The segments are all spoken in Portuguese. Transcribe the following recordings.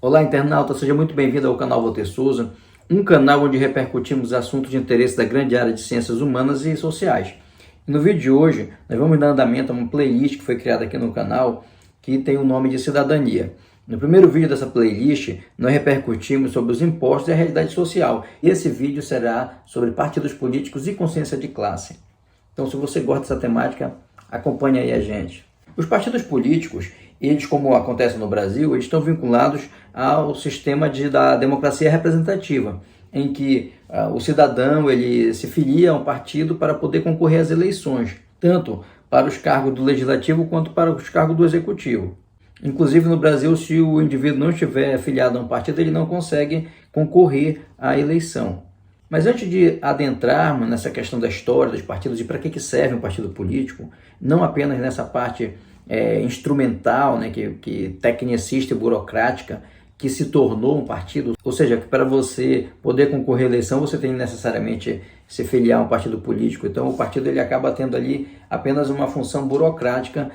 Olá, internauta, seja muito bem-vindo ao canal Walter Souza, um canal onde repercutimos assuntos de interesse da grande área de ciências humanas e sociais. E no vídeo de hoje, nós vamos dar andamento a uma playlist que foi criada aqui no canal, que tem o nome de Cidadania. No primeiro vídeo dessa playlist, nós repercutimos sobre os impostos e a realidade social. E esse vídeo será sobre partidos políticos e consciência de classe. Então, se você gosta dessa temática, acompanhe aí a gente. Os partidos políticos, eles, como acontece no Brasil, eles estão vinculados ao sistema da democracia representativa, em que o cidadão ele se filia a um partido para poder concorrer às eleições, tanto para os cargos do legislativo quanto para os cargos do executivo. Inclusive no Brasil, se o indivíduo não estiver afiliado a um partido, ele não consegue concorrer à eleição. Mas antes de adentrarmos nessa questão da história dos partidos e para que serve um partido político, não apenas nessa parte instrumental, né, que tecnicista e burocrática, que se tornou um partido, ou seja, que para você poder concorrer à eleição, você tem necessariamente se filiar a um partido político. Então o partido ele acaba tendo ali apenas uma função burocrática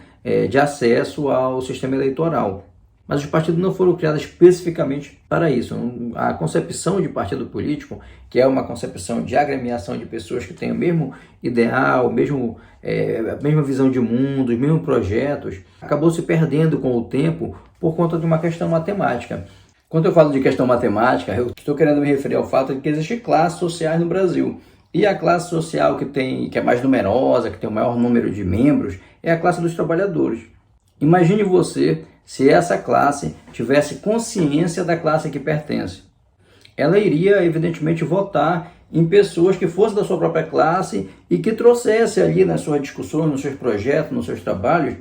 de acesso ao sistema eleitoral. Mas os partidos não foram criados especificamente para isso. A concepção de partido político, que é uma concepção de agremiação de pessoas que têm o mesmo ideal, a mesma visão de mundo, os mesmos projetos, acabou se perdendo com o tempo por conta de uma questão matemática. Quando eu falo de questão matemática, eu estou querendo me referir ao fato de que existem classes sociais no Brasil. E a classe social que é mais numerosa, que tem o maior número de membros, é a classe dos trabalhadores. Imagine você se essa classe tivesse consciência da classe a que pertence. Ela iria, evidentemente, votar em pessoas que fossem da sua própria classe e que trouxesse ali nas suas discussões, nos seus projetos, nos seus trabalhos,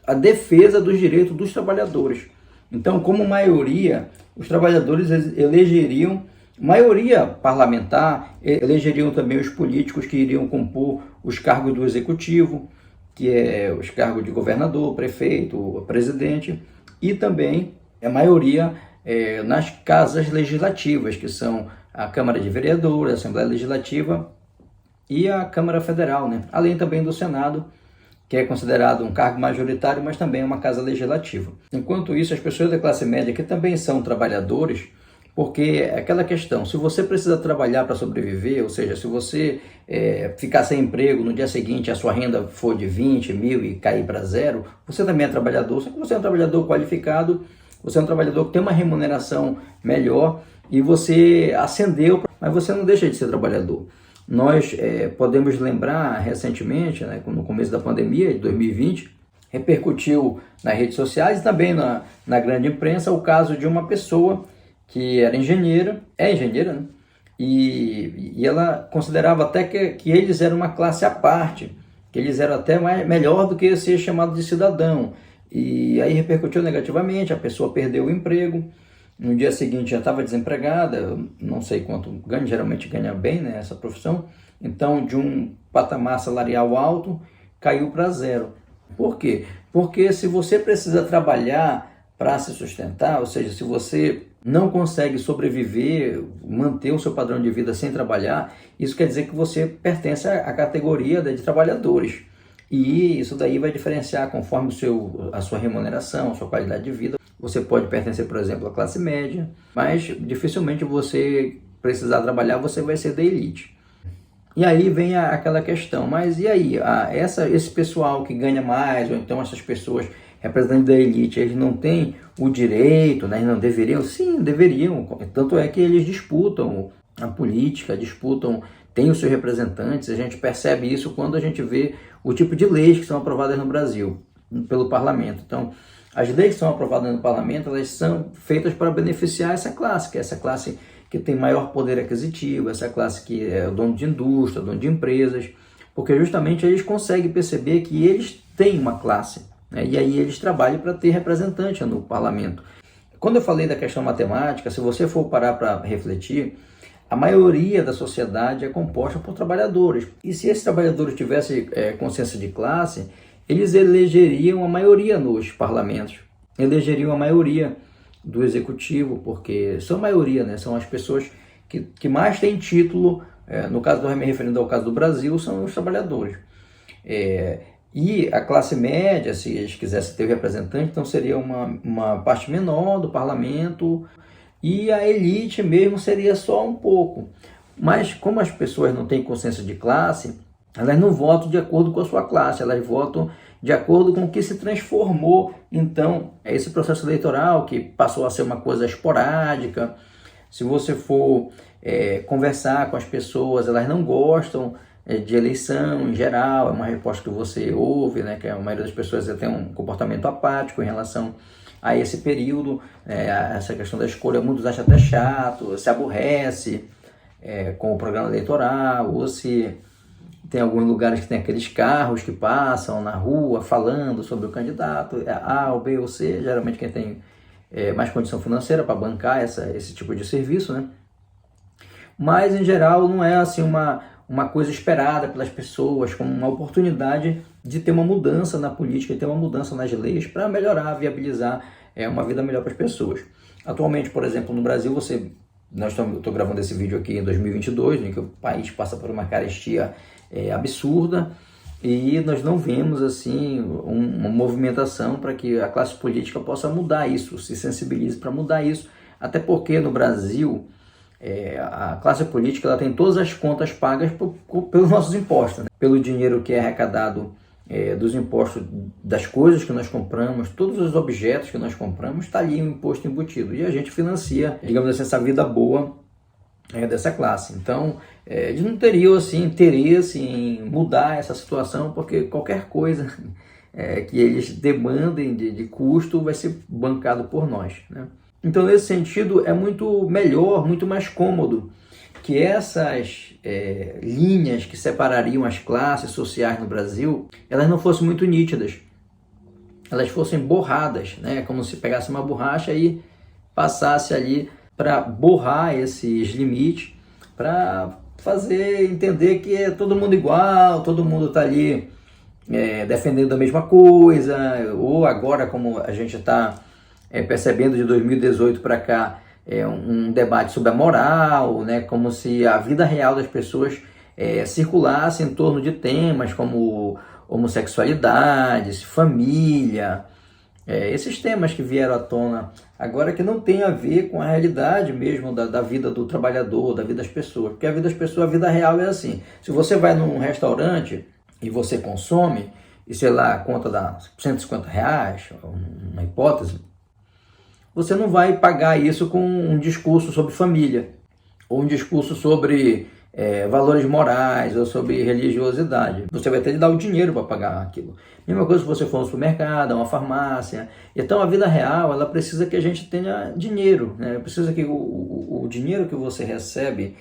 a defesa dos direitos dos trabalhadores. Então, como maioria, os trabalhadores elegeriam maioria parlamentar, elegeriam também os políticos que iriam compor os cargos do executivo, que é os cargos de governador, prefeito, presidente, e também a maioria nas casas legislativas, que são a Câmara de Vereadores, a Assembleia Legislativa e a Câmara Federal, né? Além também do Senado, que é considerado um cargo majoritário, mas também é uma casa legislativa. Enquanto isso, as pessoas da classe média, que também são trabalhadores, porque é aquela questão, se você precisa trabalhar para sobreviver, ou seja, se você ficar sem emprego, no dia seguinte a sua renda for de 20 mil e cair para zero, você também é trabalhador, só que você é um trabalhador qualificado, você é um trabalhador que tem uma remuneração melhor e você ascendeu, mas você não deixa de ser trabalhador. Nós podemos lembrar recentemente, né, no começo da pandemia de 2020, repercutiu nas redes sociais e também na grande imprensa o caso de uma pessoa que era engenheira, né? E ela considerava até que eles eram uma classe à parte, que eles eram até melhor do que ser chamado de cidadão. E aí repercutiu negativamente, a pessoa perdeu o emprego, no dia seguinte já estava desempregada, não sei quanto ganha, geralmente ganha bem, né, essa profissão, então de um patamar salarial alto caiu para zero. Por quê? Porque se você precisa trabalhar para se sustentar, ou seja, se você não consegue sobreviver, manter o seu padrão de vida sem trabalhar, isso quer dizer que você pertence à categoria de trabalhadores. E isso daí vai diferenciar conforme a sua remuneração, a sua qualidade de vida. Você pode pertencer, por exemplo, à classe média, mas dificilmente você precisar trabalhar, você vai ser da elite. E aí vem aquela questão, mas e aí? Esse pessoal que ganha mais, ou então essas pessoas representantes da elite, eles não têm o direito, né? Não deveriam? Sim, deveriam. Tanto é que eles disputam a política, têm os seus representantes. A gente percebe isso quando a gente vê o tipo de leis que são aprovadas no Brasil, pelo parlamento. Então, as leis que são aprovadas no parlamento, elas são feitas para beneficiar essa classe, que é essa classe que tem maior poder aquisitivo, essa classe que é dono de indústria, dono de empresas, porque justamente eles conseguem perceber que eles têm uma classe. E aí eles trabalham para ter representante no parlamento. Quando eu falei da questão matemática, se você for parar para refletir, a maioria da sociedade é composta por trabalhadores. E se esses trabalhadores tivessem consciência de classe, eles elegeriam a maioria nos parlamentos, elegeriam a maioria do executivo, porque são maioria, né? São as pessoas que mais têm título, no caso, me referindo ao caso do Brasil, são os trabalhadores. E a classe média, se eles quisessem ter representante, então seria uma parte menor do parlamento, e a elite mesmo seria só um pouco. Mas como as pessoas não têm consciência de classe, elas não votam de acordo com a sua classe, elas votam de acordo com o que se transformou. Então, esse processo eleitoral que passou a ser uma coisa esporádica. Se você for conversar com as pessoas, elas não gostam de eleição em geral, é uma resposta que você ouve, né, que a maioria das pessoas tem um comportamento apático em relação a esse período, essa questão da escolha, muitos acham até chato, se aborrece com o programa eleitoral, ou se tem alguns lugares que tem aqueles carros que passam na rua falando sobre o candidato, A, ou B ou C, geralmente quem tem mais condição financeira para bancar esse tipo de serviço, né? Mas em geral não é assim uma coisa esperada pelas pessoas, como uma oportunidade de ter uma mudança na política, de ter uma mudança nas leis para melhorar, viabilizar uma vida melhor para as pessoas. Atualmente, por exemplo, no Brasil, estou gravando esse vídeo aqui em 2022, em que o país passa por uma carestia absurda, e nós não vemos assim uma movimentação para que a classe política possa mudar isso, se sensibilize para mudar isso, até porque no Brasil a classe política ela tem todas as contas pagas pelos nossos impostos, né? Pelo dinheiro que é arrecadado dos impostos das coisas que nós compramos, todos os objetos que nós compramos, está ali um imposto embutido, e a gente financia, digamos assim, essa vida boa dessa classe. Então, eles não teriam assim, interesse em mudar essa situação, porque qualquer coisa que eles demandem de custo vai ser bancado por nós, né? Então, nesse sentido, é muito melhor, muito mais cômodo que essas linhas que separariam as classes sociais no Brasil, elas não fossem muito nítidas, elas fossem borradas, né? Como se pegasse uma borracha e passasse ali para borrar esses limites, para fazer entender que é todo mundo igual, todo mundo está ali defendendo a mesma coisa, ou agora, como a gente está percebendo de 2018 para cá, um debate sobre a moral, né? Como se a vida real das pessoas circulasse em torno de temas como homossexualidade, família, esses temas que vieram à tona agora, que não tem a ver com a realidade mesmo da vida do trabalhador, da vida das pessoas. Porque a vida das pessoas, a vida real é assim: se você vai num restaurante e você consome, e sei lá, a conta dá R$150, uma hipótese, você não vai pagar isso com um discurso sobre família, ou um discurso sobre valores morais, ou sobre religiosidade. Você vai ter de dar o dinheiro para pagar aquilo. Mesma coisa se você for no supermercado, uma farmácia. Então a vida real, ela precisa que a gente tenha dinheiro, né? Precisa que o dinheiro que você recebe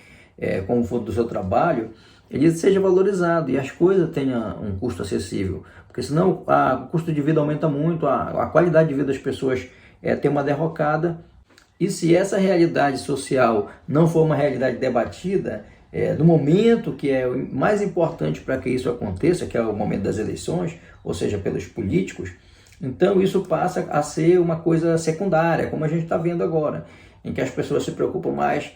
como fruto do seu trabalho, ele seja valorizado e as coisas tenham um custo acessível. Porque senão o custo de vida aumenta muito, a qualidade de vida das pessoas tem uma derrocada. E se essa realidade social não for uma realidade debatida, no momento que é o mais importante para que isso aconteça, que é o momento das eleições, ou seja, pelos políticos, então isso passa a ser uma coisa secundária, como a gente está vendo agora, em que as pessoas se preocupam mais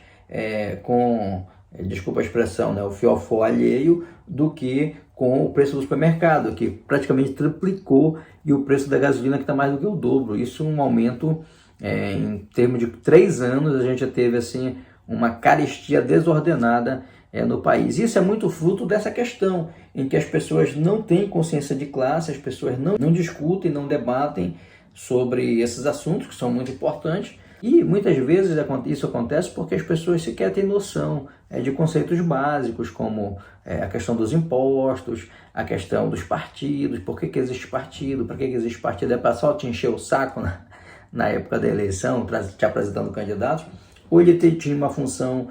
com, desculpa a expressão, né, o fiofó alheio, do que com o preço do supermercado, que praticamente triplicou, e o preço da gasolina que está mais do que o dobro. Isso é um aumento, em termos de 3 anos, a gente já teve assim uma carestia desordenada no país. Isso é muito fruto dessa questão, em que as pessoas não têm consciência de classe, as pessoas não discutem, não debatem sobre esses assuntos que são muito importantes, e muitas vezes isso acontece porque as pessoas sequer têm noção de conceitos básicos, como a questão dos impostos, a questão dos partidos, por que existe partido, para que existe partido, é para só te encher o saco na época da eleição, te apresentando candidatos, ou ele tinha uma função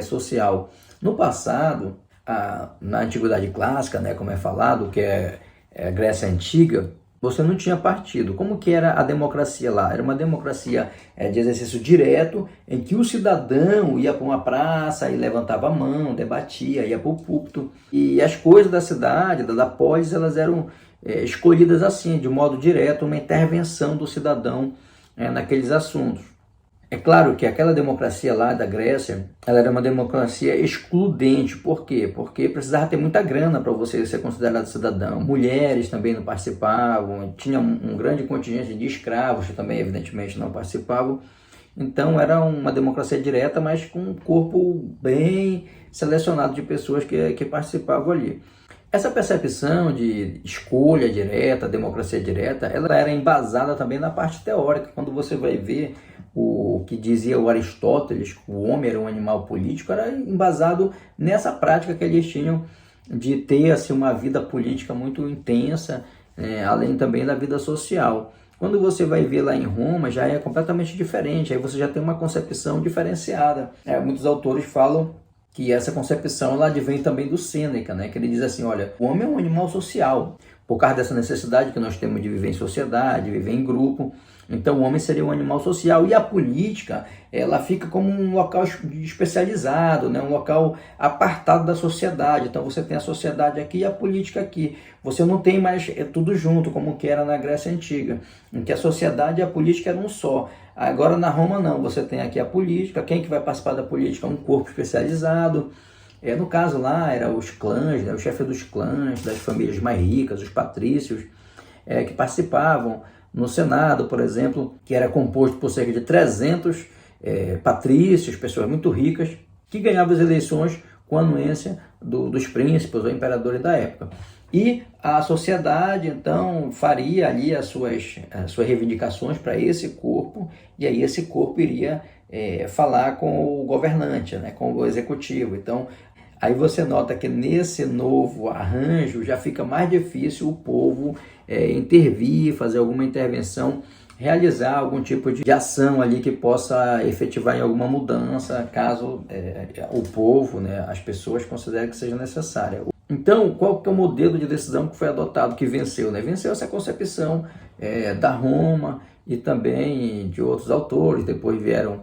social. No passado, na Antiguidade Clássica, né, como é falado, que é a Grécia Antiga, você não tinha partido. Como que era a democracia lá? Era uma democracia de exercício direto, em que o cidadão ia para uma praça e levantava a mão, debatia, ia para o púlpito. E as coisas da cidade, da polis, elas eram escolhidas assim, de modo direto, uma intervenção do cidadão naqueles assuntos. É claro que aquela democracia lá da Grécia, ela era uma democracia excludente. Por quê? Porque precisava ter muita grana para você ser considerado cidadão. Mulheres também não participavam, tinha um grande contingente de escravos que também, evidentemente, não participavam. Então era uma democracia direta, mas com um corpo bem selecionado de pessoas que participavam ali. Essa percepção de escolha direta, democracia direta, ela era embasada também na parte teórica. Quando você vai ver o que dizia o Aristóteles, que o homem era um animal político, era embasado nessa prática que eles tinham de ter assim, uma vida política muito intensa, além também da vida social. Quando você vai ver lá em Roma, já é completamente diferente, aí você já tem uma concepção diferenciada. Muitos autores falam que essa concepção ela advém também do Sêneca, né? Que ele diz assim, olha, o homem é um animal social, por causa dessa necessidade que nós temos de viver em sociedade, viver em grupo. Então o homem seria um animal social, e a política ela fica como um local especializado, né? Um local apartado da sociedade. Então você tem a sociedade aqui e a política aqui. Você não tem mais tudo junto, como que era na Grécia Antiga, em que a sociedade e a política eram um só. Agora na Roma não, você tem aqui a política, quem que vai participar da política? Um corpo especializado. No caso lá, eram os clãs, né? O chefe dos clãs, das famílias mais ricas, os patrícios, que participavam. No Senado, por exemplo, que era composto por cerca de 300 patrícios, pessoas muito ricas, que ganhavam as eleições com a anuência dos príncipes ou imperadores da época. E a sociedade, então, faria ali as suas reivindicações para esse corpo, e aí esse corpo iria falar com o governante, né, com o executivo. Então, aí você nota que nesse novo arranjo já fica mais difícil o povo intervir, fazer alguma intervenção, realizar algum tipo de ação ali que possa efetivar em alguma mudança, caso o povo, né, as pessoas considerem que seja necessária. Então, qual que é o modelo de decisão que foi adotado, que venceu? Né? Venceu essa concepção da Roma e também de outros autores. Depois vieram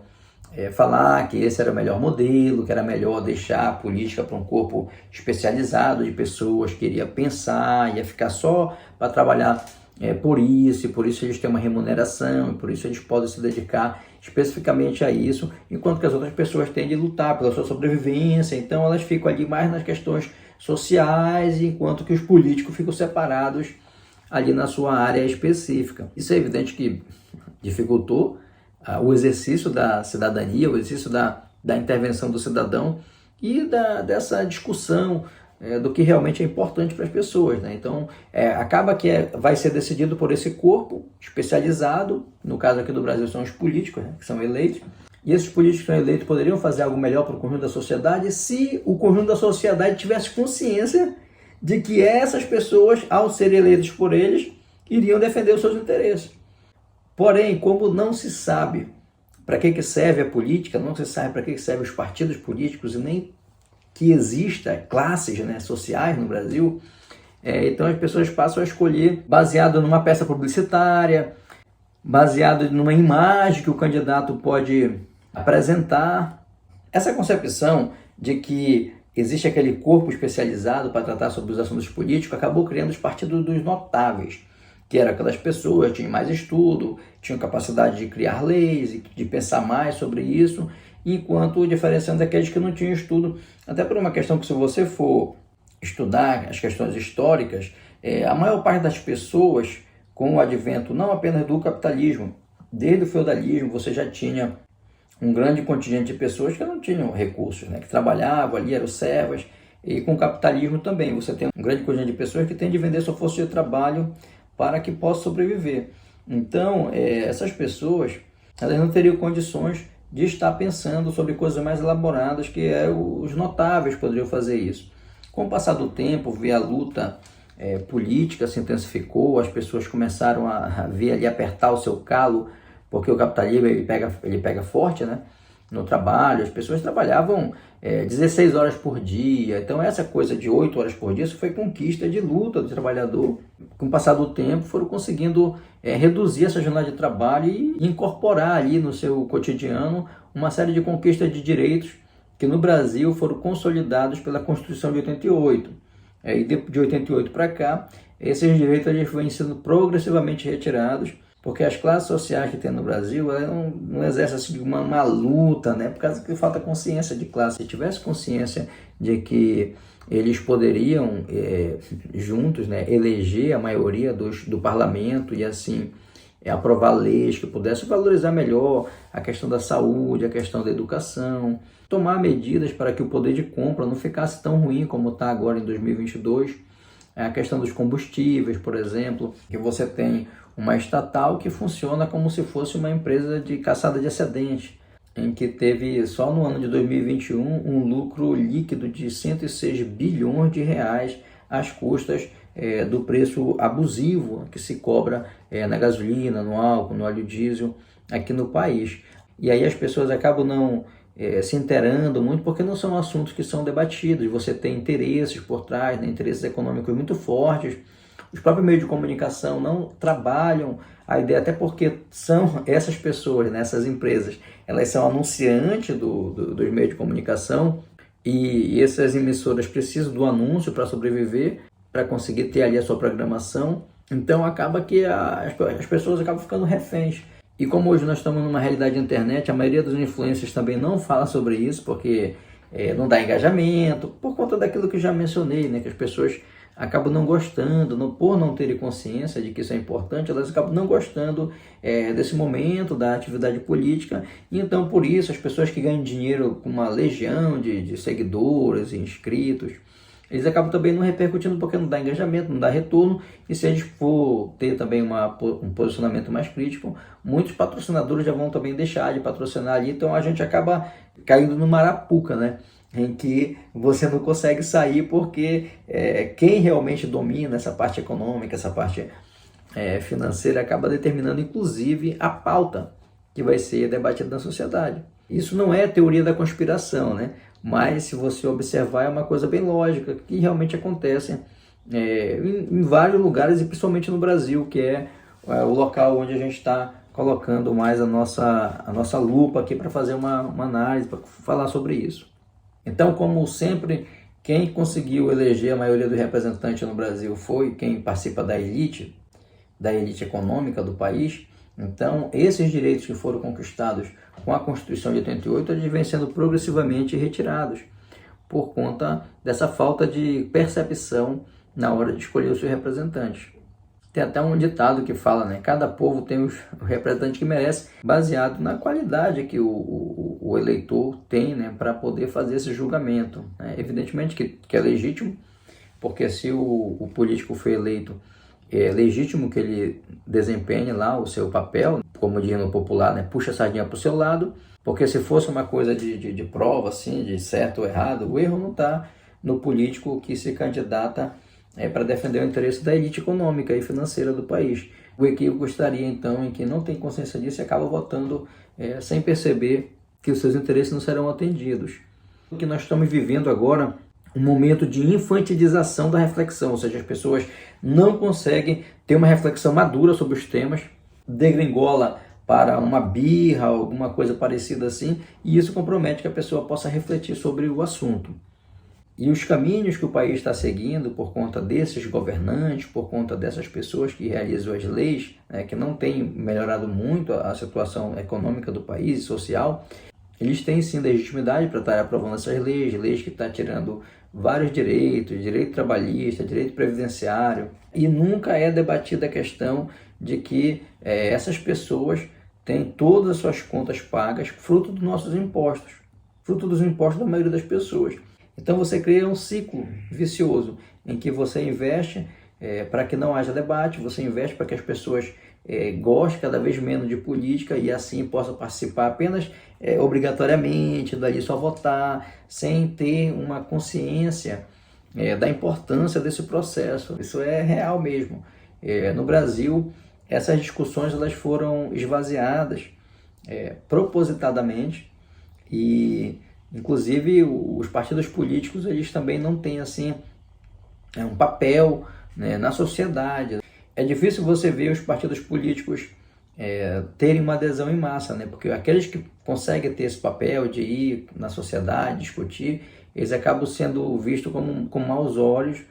falar que esse era o melhor modelo, que era melhor deixar a política para um corpo especializado de pessoas que iria pensar, ia ficar só para trabalhar por isso, e por isso eles têm uma remuneração, e por isso eles podem se dedicar especificamente a isso, enquanto que as outras pessoas têm de lutar pela sua sobrevivência. Então elas ficam ali mais nas questões sociais, enquanto que os políticos ficam separados ali na sua área específica. Isso é evidente que dificultou o exercício da cidadania, o exercício da intervenção do cidadão e dessa discussão do que realmente é importante para as pessoas, né? Então, acaba que vai ser decidido por esse corpo especializado, no caso aqui do Brasil são os políticos, né, que são eleitos, e esses políticos que são eleitos poderiam fazer algo melhor para o conjunto da sociedade se o conjunto da sociedade tivesse consciência de que essas pessoas, ao serem eleitas por eles, iriam defender os seus interesses. Porém, como não se sabe para que serve a política, não se sabe para que servem os partidos políticos e nem que exista classes, né, sociais no Brasil, então as pessoas passam a escolher baseado numa peça publicitária, baseado numa imagem que o candidato pode apresentar. Essa concepção de que existe aquele corpo especializado para tratar sobre os assuntos políticos acabou criando os partidos dos notáveis, que eram aquelas pessoas que tinham mais estudo, tinham capacidade de criar leis, de pensar mais sobre isso, enquanto diferenciando daqueles que não tinham estudo, até por uma questão que, se você for estudar as questões históricas, a maior parte das pessoas, com o advento não apenas do capitalismo, desde o feudalismo, você já tinha um grande contingente de pessoas que não tinham recursos, né, que trabalhavam ali, eram servas, e com o capitalismo também, você tem um grande contingente de pessoas que tem de vender sua força de trabalho para que possa sobreviver. Então, essas pessoas, elas não teriam condições de estar pensando sobre coisas mais elaboradas, que os notáveis poderiam fazer isso. Com o passar do tempo, ver a luta política se intensificou, as pessoas começaram a ver ali, apertar o seu calo, porque o capitalismo ele pega forte, né, no trabalho. As pessoas trabalhavam 16 horas por dia, então essa coisa de 8 horas por dia, isso foi conquista de luta do trabalhador. Com o passar do tempo, foram conseguindo reduzir essa jornada de trabalho e incorporar ali no seu cotidiano uma série de conquistas de direitos que no Brasil foram consolidados pela Constituição de 88. E de 88 para cá, esses direitos eles vêm sendo progressivamente retirados, Porque as classes sociais que tem no Brasil, elas não exercem assim, uma luta, né? Por causa que falta consciência de classe. Se tivesse consciência de que eles poderiam, juntos, né, eleger a maioria do parlamento e assim aprovar leis que pudessem valorizar melhor a questão da saúde, a questão da educação, tomar medidas para que o poder de compra não ficasse tão ruim como está agora em 2022. A questão dos combustíveis, por exemplo, que você tem uma estatal que funciona como se fosse uma empresa de caçada de excedentes, em que teve só no ano de 2021 um lucro líquido de 106 bilhões de reais às custas do preço abusivo que se cobra na gasolina, no álcool, no óleo diesel aqui no país. E aí as pessoas acabam não se inteirando muito porque não são assuntos que são debatidos. Você tem interesses por trás, né, interesses econômicos muito fortes. Os próprios meios de comunicação não trabalham a ideia, até porque são essas pessoas, né, essas empresas, elas são anunciantes dos meios de comunicação e essas emissoras precisam do anúncio para sobreviver, para conseguir ter ali a sua programação. Então acaba que as pessoas acabam ficando reféns. E como hoje nós estamos numa realidade de internet, a maioria dos influencers também não fala sobre isso, porque não dá engajamento, por conta daquilo que eu já mencionei, né, que as pessoas acabam não gostando, por não terem consciência de que isso é importante, elas acabam não gostando desse momento da atividade política, e então por isso as pessoas que ganham dinheiro com uma legião de seguidores e inscritos, eles acabam também não repercutindo porque não dá engajamento, não dá retorno, e se a gente for ter também um posicionamento mais crítico, muitos patrocinadores já vão também deixar de patrocinar ali, então a gente acaba caindo no marapuca, né? Em que você não consegue sair porque quem realmente domina essa parte econômica, essa parte financeira, acaba determinando inclusive a pauta que vai ser debatida na sociedade. Isso não é teoria da conspiração, né? Mas se você observar é uma coisa bem lógica, que realmente acontece em vários lugares e principalmente no Brasil, que é o local onde a gente está colocando mais a nossa lupa aqui para fazer uma análise, para falar sobre isso. Então, como sempre, quem conseguiu eleger a maioria dos representantes no Brasil foi quem participa da elite econômica do país. Então, esses direitos que foram conquistados com a Constituição de 88, eles vêm sendo progressivamente retirados por conta dessa falta de percepção na hora de escolher os seus representantes. Tem até um ditado que fala, né? Cada povo tem o representante que merece, baseado na qualidade que o eleitor tem, né, para poder fazer esse julgamento. Evidentemente que é legítimo, porque se o político foi eleito, é legítimo que ele desempenhe lá o seu papel, como diz no popular, né, puxa a sardinha para o seu lado, porque se fosse uma coisa de prova, assim, de certo ou errado, o erro não está no político que se candidata para defender o interesse da elite econômica e financeira do país. O equívoco estaria, então, em que não tem consciência disso e acaba votando sem perceber que os seus interesses não serão atendidos. O que nós estamos vivendo agora, um momento de infantilização da reflexão, ou seja, as pessoas não conseguem ter uma reflexão madura sobre os temas, degringola para uma birra, alguma coisa parecida assim, e isso compromete que a pessoa possa refletir sobre o assunto. E os caminhos que o país está seguindo por conta desses governantes, por conta dessas pessoas que realizam as leis, né, que não têm melhorado muito a situação econômica do país e social, eles têm sim legitimidade para estar aprovando essas leis que estão tirando vários direitos, direito trabalhista, direito previdenciário, e nunca é debatida a questão de que essas pessoas têm todas as suas contas pagas fruto dos nossos impostos, fruto dos impostos da maioria das pessoas. Então você cria um ciclo vicioso em que você investe para que não haja debate, você investe para que as pessoas gostem cada vez menos de política e assim possam participar apenas obrigatoriamente, dali só votar, sem ter uma consciência da importância desse processo. Isso é real mesmo. No Brasil, essas discussões elas foram esvaziadas propositadamente e inclusive os partidos políticos eles também não têm assim um papel, né, na sociedade. É difícil você ver os partidos políticos terem uma adesão em massa, né? Porque aqueles que conseguem ter esse papel de ir na sociedade, discutir, eles acabam sendo vistos com maus olhos,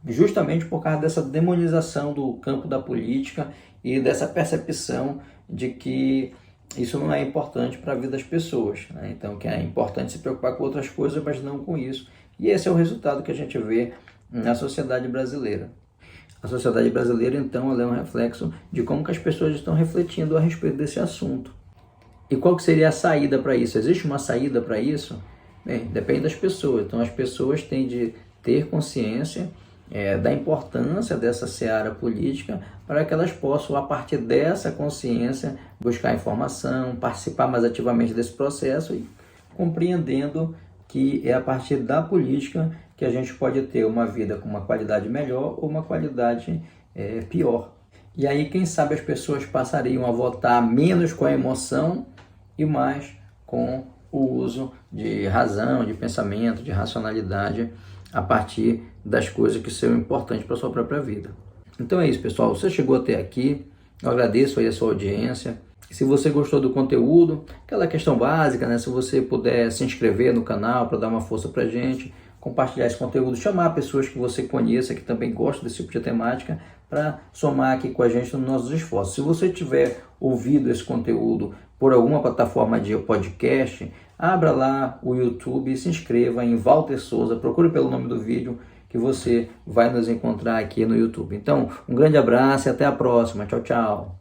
justamente por causa dessa demonização do campo da política e dessa percepção de que isso não é importante para a vida das pessoas, né? Então, que é importante se preocupar com outras coisas, mas não com isso. E esse é o resultado que a gente vê na sociedade brasileira. A sociedade brasileira, então, ela é um reflexo de como que as pessoas estão refletindo a respeito desse assunto. E qual que seria a saída para isso? Existe uma saída para isso? Bem, depende das pessoas. Então, as pessoas têm de ter consciência da importância dessa seara política para que elas possam, a partir dessa consciência, buscar informação, participar mais ativamente desse processo e compreendendo que é a partir da política que a gente pode ter uma vida com uma qualidade melhor ou uma qualidade pior. E aí, quem sabe, as pessoas passariam a votar menos com a emoção e mais com o uso de razão, de pensamento, de racionalidade a partir das coisas que são importantes para a sua própria vida. Então é isso, pessoal. Você chegou até aqui, eu agradeço aí a sua audiência. Se você gostou do conteúdo, aquela questão básica, né? Se você puder se inscrever no canal para dar uma força para a gente, compartilhar esse conteúdo, chamar pessoas que você conheça, que também gostam desse tipo de temática, para somar aqui com a gente nos nossos esforços. Se você tiver ouvido esse conteúdo por alguma plataforma de podcast, abra lá o YouTube e se inscreva em Walter Souza, procure pelo nome do vídeo que você vai nos encontrar aqui no YouTube. Então, um grande abraço e até a próxima. Tchau, tchau.